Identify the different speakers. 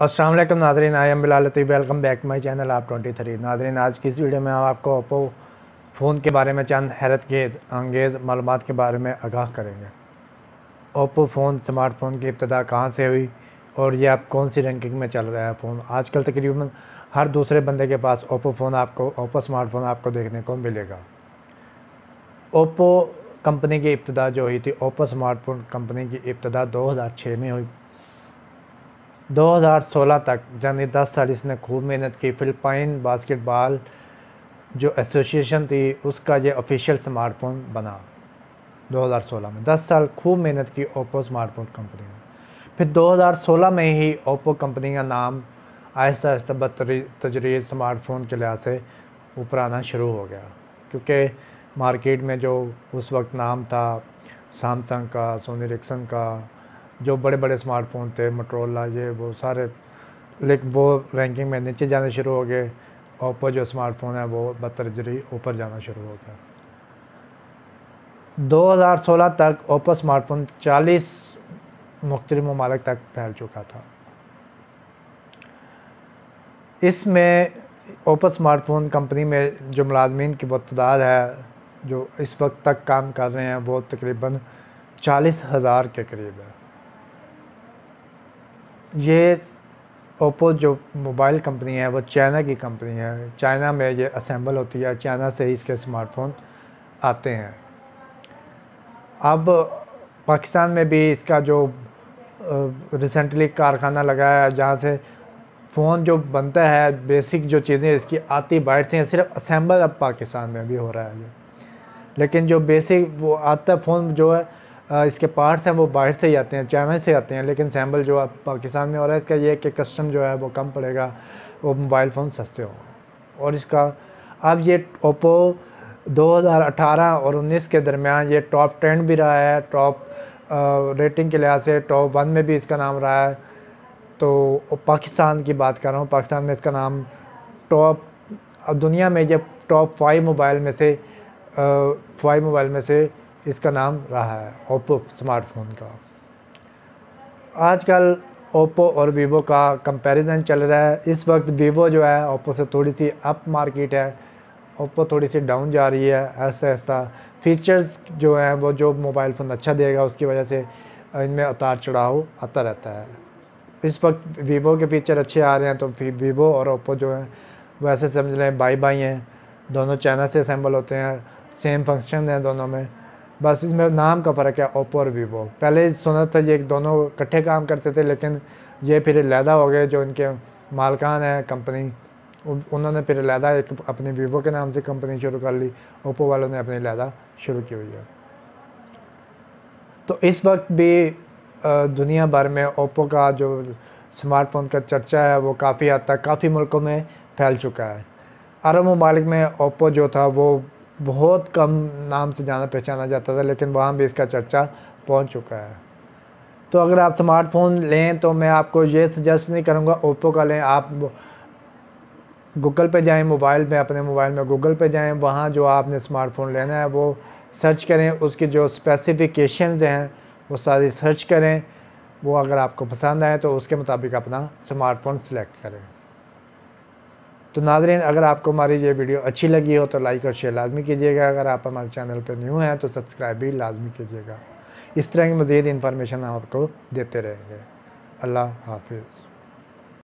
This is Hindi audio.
Speaker 1: अस्सलाम वालेकुम नाज़रीन, I am Bilal Latif. Welcome back my channel आप 23। नाज़रीन, आज की इस वीडियो में हम आपको ओप्पो फ़ोन के बारे में चंद हैरत अंगेज़ मालूमात के बारे में आगाह करेंगे। ओप्पो फ़ोन स्मार्टफ़ोन की इब्तिदा कहाँ से हुई और ये अब कौन सी रैंकिंग में चल रहा है फ़ोन। आजकल तकरीबन हर दूसरे बंदे के पास ओप्पो स्मार्टफ़ोन आपको देखने को मिलेगा। ओप्पो कंपनी की इब्तिदा जो हुई थी, ओप्पो स्मार्टफ़ोन कंपनी की इब्तिदा 2006 में हुई। 2016 तक यानी 10 साल इसने खूब मेहनत की। फ़िलिपाइन बास्केटबॉल जो एसोसिएशन थी उसका ये ऑफिशियल स्मार्टफ़ोन बना 2016 में। 10 साल खूब मेहनत की ओप्पो स्मार्टफ़ोन कंपनी ने। फिर 2016 में ही ओप्पो कंपनी का नाम आहिस्ता आहिस्ता बतदरीज स्मार्टफ़ोन के लिहाज से ऊपर आना शुरू हो गया, क्योंकि मार्केट में जो उस वक्त नाम था सैमसंग का, सोनी एरिक्सन का, जो बड़े बड़े स्मार्टफ़ोन थे, मोटरोला, ये वो सारे, लेकिन वो रैंकिंग में नीचे जाने शुरू हो गए। ओप्पो जो स्मार्टफ़ोन है वो बतदरीज ऊपर जाना शुरू हो गया। 2016 तक ओप्पो स्मार्टफ़ोन 40 मुख्तलिफ ममालिक तक फैल चुका था। इसमें ओप्पो स्मार्टफ़ोन कंपनी में जो मुलाजमीन की वो तादाद है जो इस वक्त तक काम कर रहे हैं वो तकरीबन 40,000 के करीब है। ये ओप्पो जो मोबाइल कंपनी है वो चाइना की कंपनी है। चाइना में ये असेंबल होती है, चाइना से ही इसके स्मार्टफ़ोन आते हैं। अब पाकिस्तान में भी इसका जो रिसेंटली कारखाना लगा है जहाँ से फ़ोन जो बनता है, बेसिक जो चीज़ें इसकी आती बाहर से हैं, सिर्फ असेंबल अब पाकिस्तान में भी हो रहा है ये। लेकिन जो बेसिक वो आता फ़ोन जो है इसके पार्ट्स हैं वो बाहर से ही आते हैं, चाइना से आते हैं। लेकिन असेंबल जो अब पाकिस्तान में हो रहा है, इसका ये है कि कस्टम जो है वो कम पड़ेगा, वो मोबाइल फ़ोन सस्ते हों। और इसका अब ये ओप्पो 2018 और 19 के दरमियान ये टॉप 10 भी रहा है, टॉप रेटिंग के लिहाज से टॉप 1 में भी इसका नाम रहा है। तो पाकिस्तान की बात कर रहा हूँ, पाकिस्तान में इसका नाम टॉप, दुनिया में जब टॉप 5 मोबाइल में से इसका नाम रहा है ओप्पो स्मार्टफ़ोन का। आजकल ओप्पो और वीवो का कंपैरिजन चल रहा है। इस वक्त वीवो जो है ओप्पो से थोड़ी सी अप मार्केट है, ओप्पो थोड़ी सी डाउन जा रही है ऐसा ऐसा। फीचर्स जो हैं वो जो मोबाइल फ़ोन अच्छा देगा उसकी वजह से इनमें उतार चढ़ाव आता रहता है। इस वक्त वीवो के फीचर अच्छे आ रहे हैं, तो वीवो और ओप्पो जो है वैसे समझ लें भाई भाई हैं, दोनों चाइना से असेंबल होते हैं, सेम फंक्शन हैं दोनों में, बस इसमें नाम का फ़र्क है ओप्पो और वीवो। पहले सुना था ये दोनों इकट्ठे काम करते थे, लेकिन ये फिर अलहदा हो गए। जो इनके मालकान है कंपनी, उन्होंने फिर अलहदा एक अपनी वीवो के नाम से कंपनी शुरू कर ली, ओप्पो वालों ने अपनी अलहदा शुरू की हुई है। तो इस वक्त भी दुनिया भर में ओप्पो का जो स्मार्टफ़ोन का चर्चा है वो काफ़ी हद तक काफ़ी मुल्कों में फैल चुका है। अरब ममालिक में ओप्पो जो था वो बहुत कम नाम से जाना पहचाना जाता था, लेकिन वहाँ भी इसका चर्चा पहुँच चुका है। तो अगर आप स्मार्टफ़ोन लें तो मैं आपको ये सजेस्ट नहीं करूँगा ओप्पो का लें। आप गूगल पे जाएं, अपने मोबाइल में गूगल पे जाएं, वहाँ जो आपने स्मार्टफ़ोन लेना है वो सर्च करें, उसकी जो स्पेसिफ़िकेशंस हैं वो सारी सर्च करें। वो अगर आपको पसंद आए तो उसके मुताबिक अपना स्मार्टफ़ोन सेलेक्ट करें। तो नाज़रीन, अगर आपको हमारी ये वीडियो अच्छी लगी हो तो लाइक और शेयर लाजमी कीजिएगा। अगर आप हमारे चैनल पर न्यू हैं तो सब्सक्राइब भी लाजमी कीजिएगा। इस तरह की मज़ीद इन्फॉर्मेशन हम आपको देते रहेंगे। अल्लाह हाफिज़।